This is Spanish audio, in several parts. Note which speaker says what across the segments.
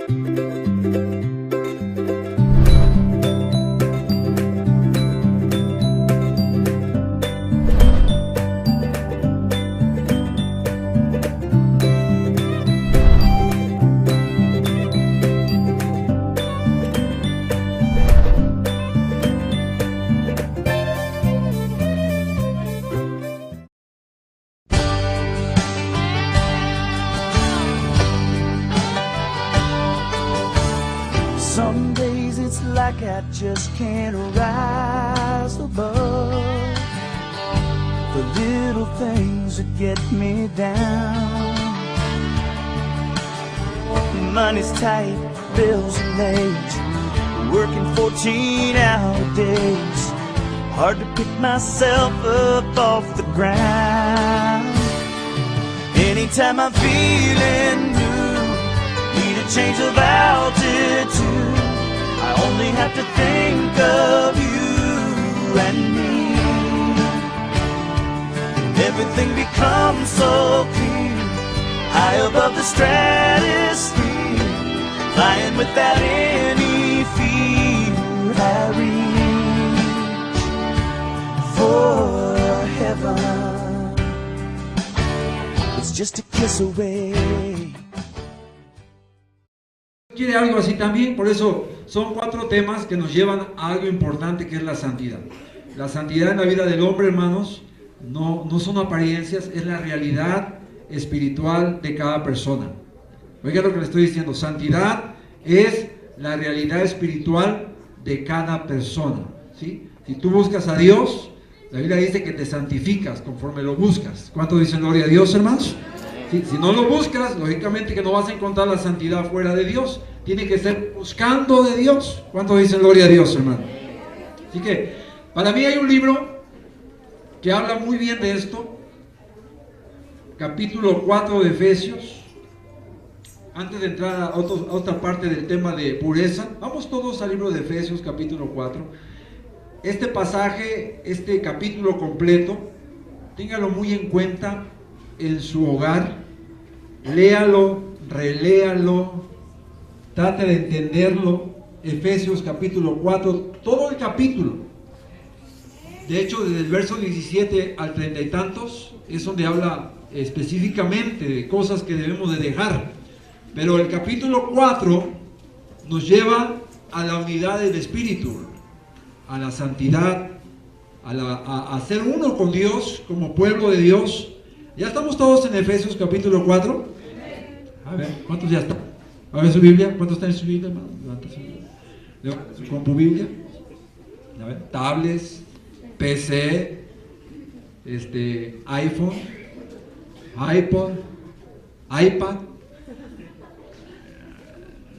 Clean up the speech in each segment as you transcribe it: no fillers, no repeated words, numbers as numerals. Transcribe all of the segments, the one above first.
Speaker 1: Some days it's like I just can't rise above the little things that get me down. Money's tight, bills are late, working 14-hour days. Hard to pick myself up off the ground. Anytime I'm feeling blue, need a change of altitude, I only have to think of you and me. Everything becomes so clear, high above the stratosphere, flying without any fear. I reach for heaven, it's just a kiss away.
Speaker 2: Quiere algo así también, por eso son 4 temas que nos llevan a algo importante, que es la santidad. La santidad en la vida del hombre, hermanos, no son apariencias, es la realidad espiritual de cada persona. Oiga lo que le estoy diciendo, santidad es la realidad espiritual de cada persona, ¿sí? Si tú buscas a Dios, la Biblia dice que te santificas conforme lo buscas. ¿Cuánto dicen gloria a Dios, hermanos? ¿Sí? Si no lo buscas, lógicamente que no vas a encontrar la santidad fuera de Dios. Tiene que ser buscando de Dios. ¿Cuánto dicen gloria a Dios, hermano? Así que, para mí hay un libro que habla muy bien de esto. Capítulo 4 de Efesios. Antes de entrar a otra parte del tema de pureza, vamos todos al libro de Efesios, capítulo 4. Este pasaje, este capítulo completo, téngalo muy en cuenta en su hogar. Léalo, reléalo, trate de entenderlo. Efesios capítulo 4, todo el capítulo. De hecho, desde el verso 17 al 30 y tantos, es donde habla específicamente de cosas que debemos de dejar. Pero el capítulo 4 nos lleva a la unidad del Espíritu, a la santidad, a ser uno con Dios, como pueblo de Dios. ¿Ya estamos todos en Efesios capítulo 4? A ver, ¿cuántos ya están? A ver su Biblia, ¿cuántos están en su Biblia, hermano? Levanta su Biblia. ¿Con tu Biblia? A ver, tablets, PC, iPhone, iPod, iPad,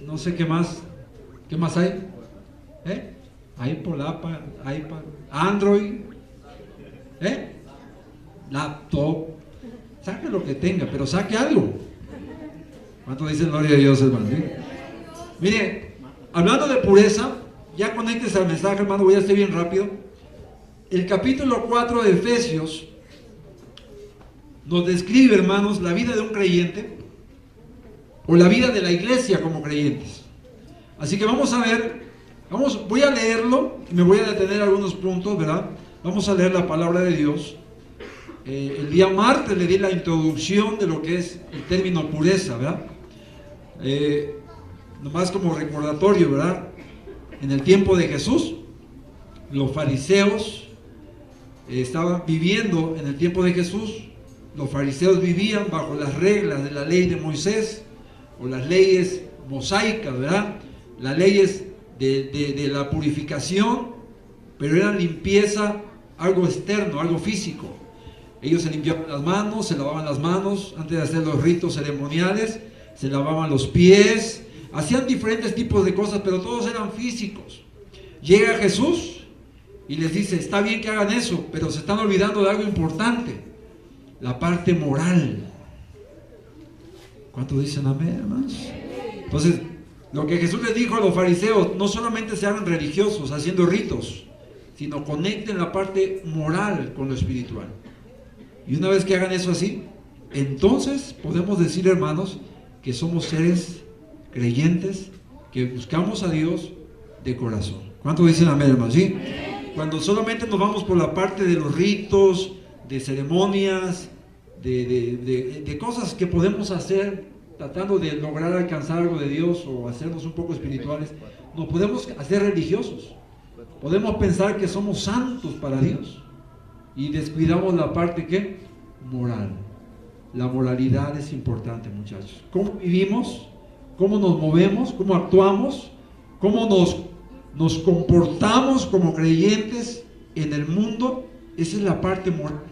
Speaker 2: no sé qué más hay, iPod, iPad, Android, laptop, saque lo que tenga, pero saque algo. ¿Cuánto dicen gloria a Dios, hermano? Mire, hablando de pureza, ya conéctese al mensaje, hermano, voy a hacer bien rápido. El capítulo 4 de Efesios nos describe, hermanos, la vida de un creyente o la vida de la iglesia como creyentes. Así que vamos a ver, voy a leerlo y me voy a detener algunos puntos, ¿verdad? Vamos a leer la palabra de Dios. El día martes le di la introducción de lo que es el término pureza, ¿verdad? Nomás como recordatorio, ¿verdad? En el tiempo de Jesús, los fariseos estaban viviendo en el tiempo de Jesús. Los fariseos vivían bajo las reglas de la ley de Moisés, o las leyes mosaicas, ¿verdad? Las leyes de la purificación, pero era limpieza, algo externo, algo físico. Ellos se limpiaban las manos, se lavaban las manos antes de hacer los ritos ceremoniales, se lavaban los pies, hacían diferentes tipos de cosas, pero todos eran físicos. Llega Jesús y les dice, está bien que hagan eso, pero se están olvidando de algo importante, la parte moral. ¿Cuántos dicen amén, hermanos? Entonces, lo que Jesús les dijo a los fariseos, no solamente se hagan religiosos haciendo ritos, sino conecten la parte moral con lo espiritual. Y una vez que hagan eso así, entonces podemos decir, hermanos, que somos seres creyentes que buscamos a Dios de corazón. ¿Cuántos dicen amén, hermano? ¿Sí? Cuando solamente nos vamos por la parte de los ritos, de ceremonias, de cosas que podemos hacer tratando de lograr alcanzar algo de Dios o hacernos un poco espirituales, nos podemos hacer religiosos. Podemos pensar que somos santos para Dios y descuidamos la parte ¿qué? Moral. La moralidad es importante, muchachos. ¿Cómo vivimos? ¿Cómo nos movemos? ¿Cómo actuamos? ¿Cómo nos comportamos como creyentes en el mundo? Esa es la parte moral.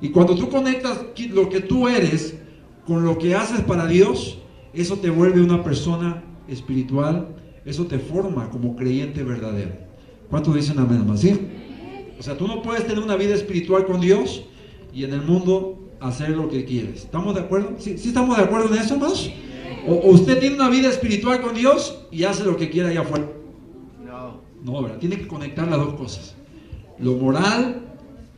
Speaker 2: Y cuando tú conectas lo que tú eres con lo que haces para Dios, eso te vuelve una persona espiritual, eso te forma como creyente verdadero. ¿Cuántos dicen amén, hermano? ¿Sí? O sea, tú no puedes tener una vida espiritual con Dios y en el mundo hacer lo que quieres. ¿Estamos de acuerdo? ¿Sí estamos de acuerdo en eso, hermanos? O usted tiene una vida espiritual con Dios y hace lo que quiera allá afuera. No, ¿verdad? Tiene que conectar las dos cosas. Lo moral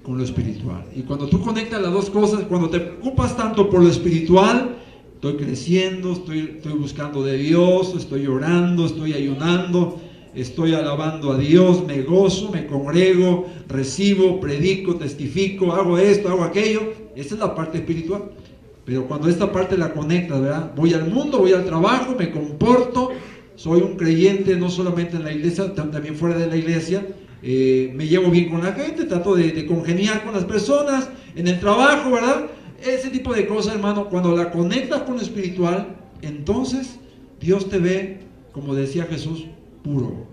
Speaker 2: con lo espiritual. Y cuando tú conectas las dos cosas, cuando te preocupas tanto por lo espiritual, estoy creciendo, estoy buscando de Dios, estoy orando, estoy ayunando, estoy alabando a Dios, me gozo, me congrego, recibo, predico, testifico, hago esto, hago aquello. Esa es la parte espiritual. Pero cuando esta parte la conectas, ¿verdad? Voy al mundo, voy al trabajo, me comporto, soy un creyente no solamente en la iglesia, también fuera de la iglesia. Me llevo bien con la gente, trato de congeniar con las personas, en el trabajo, ¿verdad? Ese tipo de cosas, hermano, cuando la conectas con lo espiritual, entonces Dios te ve, como decía Jesús, puro,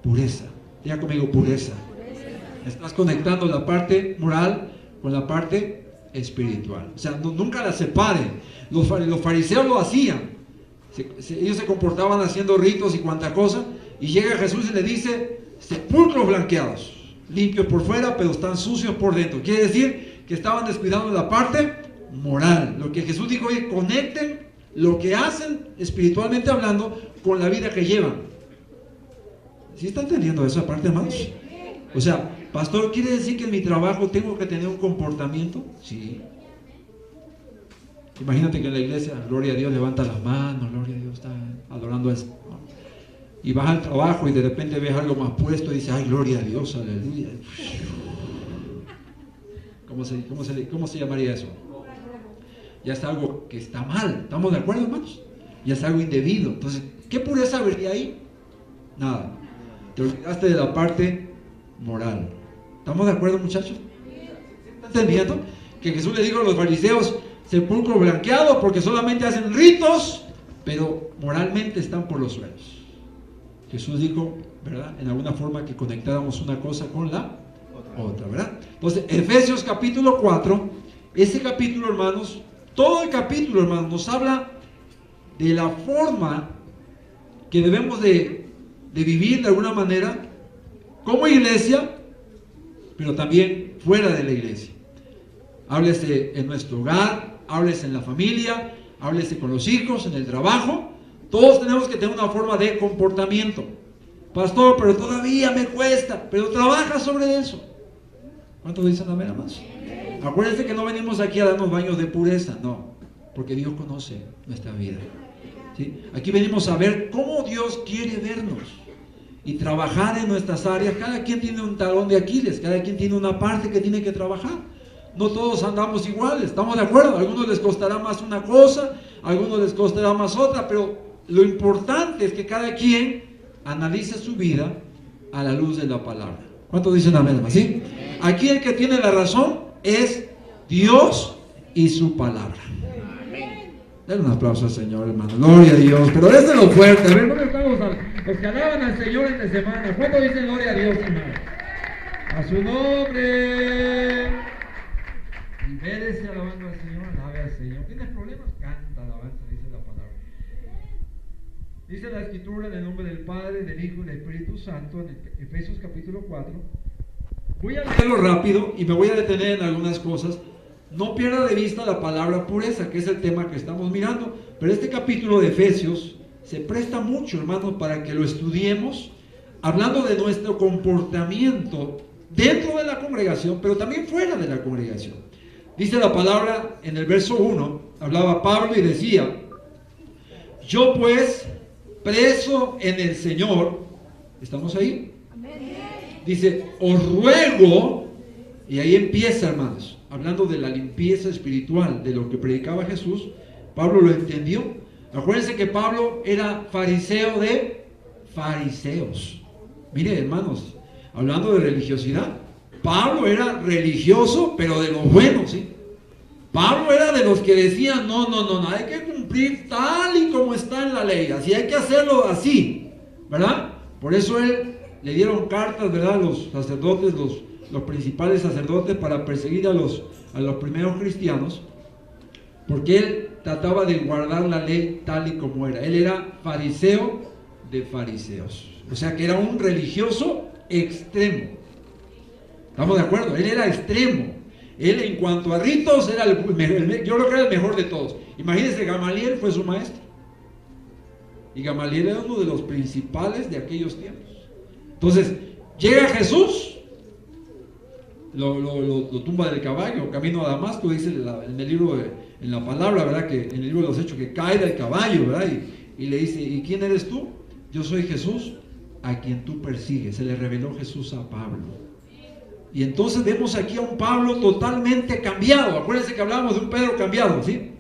Speaker 2: pureza. Diga conmigo, pureza. Estás conectando la parte moral con la parte espiritual. O sea, nunca la separen. Los fariseos lo hacían. Ellos se comportaban haciendo ritos y cuanta cosa, y llega Jesús y le dice: sepulcros blanqueados, limpios por fuera, pero están sucios por dentro. Quiere decir que estaban descuidando la parte moral. Lo que Jesús dijo es: conecten lo que hacen espiritualmente hablando con la vida que llevan. ¿Sí está entendiendo esa parte, hermanos? O sea, pastor, ¿quiere decir que en mi trabajo tengo que tener un comportamiento? Sí. Imagínate que en la iglesia, gloria a Dios, levanta las manos, gloria a Dios, está adorando a eso. Y vas al trabajo y de repente ves algo más puesto y dices: ay, gloria a Dios, aleluya. ¿Cómo se llamaría eso? Ya es algo que está mal. ¿Estamos de acuerdo, hermanos? Ya es algo indebido. Entonces, ¿qué pureza habría ahí? Nada. Te olvidaste de la parte moral. ¿Estamos de acuerdo, muchachos? ¿Están entendiendo? Que Jesús le dijo a los fariseos: sepulcro blanqueado, porque solamente hacen ritos, pero moralmente están por los suelos. Jesús dijo, ¿verdad?, en alguna forma, que conectáramos una cosa con la otra, ¿verdad? Entonces, Efesios capítulo 4, ese capítulo, hermanos, todo el capítulo, hermanos, nos habla de la forma que debemos de vivir de alguna manera como iglesia, pero también fuera de la iglesia. Háblese en nuestro hogar, háblese en la familia, háblese con los hijos, en el trabajo. Todos tenemos que tener una forma de comportamiento. Pastor, pero todavía me cuesta. Pero trabaja sobre eso. ¿Cuántos dicen amén, hermanos? Acuérdense que no venimos aquí a darnos baños de pureza. No, porque Dios conoce nuestra vida, ¿sí? Aquí venimos a ver cómo Dios quiere vernos y trabajar en nuestras áreas. Cada quien tiene un talón de Aquiles. Cada quien tiene una parte que tiene que trabajar. No todos andamos iguales. ¿Estamos de acuerdo? A algunos les costará más una cosa, a algunos les costará más otra, pero lo importante es que cada quien analice su vida a la luz de la palabra. ¿Cuántos dicen amén? ¿Sí? Aquí el que tiene la razón es Dios y su palabra. Denle un aplauso al Señor, hermano. Gloria a Dios. Pero déselo fuerte. A ver, ¿dónde están los que alaban al Señor en la semana? ¿Cuántos dicen gloria a Dios, hermano? A su nombre. Libérese alabando al Señor. Alabe al Señor. ¿Tienes problemas? Canta alabanza, dice la palabra. Dice la Escritura, en el nombre del Padre, del Hijo y del Espíritu Santo, en Efesios capítulo 4. Voy a leerlo rápido y me voy a detener en algunas cosas. No pierda de vista la palabra pureza, que es el tema que estamos mirando. Pero este capítulo de Efesios se presta mucho, hermanos, para que lo estudiemos, hablando de nuestro comportamiento dentro de la congregación, pero también fuera de la congregación. Dice la palabra en el verso 1, hablaba Pablo y decía: Yo pues, preso en el Señor, ¿estamos ahí? Dice, os ruego, y ahí empieza, hermanos, hablando de la limpieza espiritual, de lo que predicaba Jesús. Pablo lo entendió. Acuérdense que Pablo era fariseo de fariseos. Mire, hermanos, hablando de religiosidad, Pablo era religioso, pero de los buenos, ¿sí? Pablo era de los que decían, no, hay que cumplir tal y como está en la ley, así hay que hacerlo así, ¿verdad? Por eso le dieron cartas, ¿verdad? Los sacerdotes, los principales sacerdotes, para perseguir a los primeros cristianos, porque él trataba de guardar la ley tal y como era. Él era fariseo de fariseos, o sea que era un religioso extremo. ¿Estamos de acuerdo? Él era extremo. Él, en cuanto a ritos, era yo creo que era el mejor de todos. Imagínense, Gamaliel fue su maestro, y Gamaliel era uno de los principales de aquellos tiempos. Entonces llega Jesús, lo tumba del caballo, camino a Damasco, dice en el libro en la palabra, ¿verdad? Que en el libro de los Hechos, que cae del caballo, ¿verdad? Y le dice, ¿y quién eres tú? Yo soy Jesús, a quien tú persigues. Se le reveló Jesús a Pablo. Y entonces vemos aquí a un Pablo totalmente cambiado. Acuérdense que hablábamos de un Pedro cambiado, ¿sí?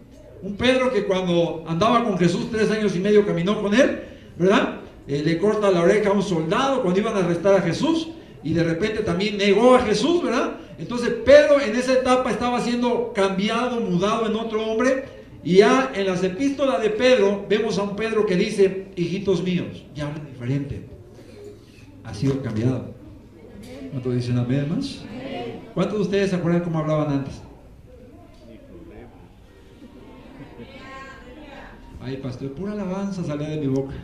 Speaker 2: Un Pedro que cuando andaba con Jesús 3 años y medio caminó con él, ¿verdad? Le corta la oreja a un soldado cuando iban a arrestar a Jesús, y de repente también negó a Jesús, ¿verdad? Entonces Pedro en esa etapa estaba siendo cambiado, mudado en otro hombre. Y ya en las epístolas de Pedro vemos a un Pedro que dice, hijitos míos, ya habla diferente, ha sido cambiado. ¿Cuántos dicen amén más? ¿Cuántos de ustedes se acuerdan cómo hablaban antes? Ay, pastor, pura alabanza salía de mi boca.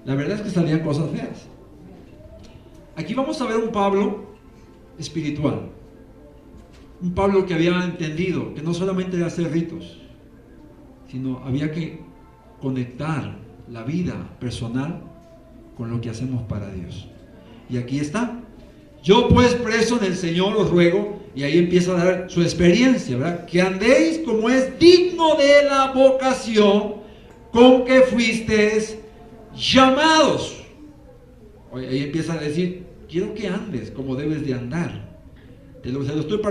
Speaker 2: La verdad es que salían cosas feas. Aquí vamos a ver un Pablo espiritual. Un Pablo que había entendido que no solamente era hacer ritos, sino había que conectar la vida personal con lo que hacemos para Dios. Y aquí está. Yo pues, preso en el Señor, os ruego, y ahí empieza a dar su experiencia, ¿verdad? Que andéis como es digno de la vocación con que fuisteis llamados. Ahí empieza a decir, quiero que andes como debes de andar. Se lo estoy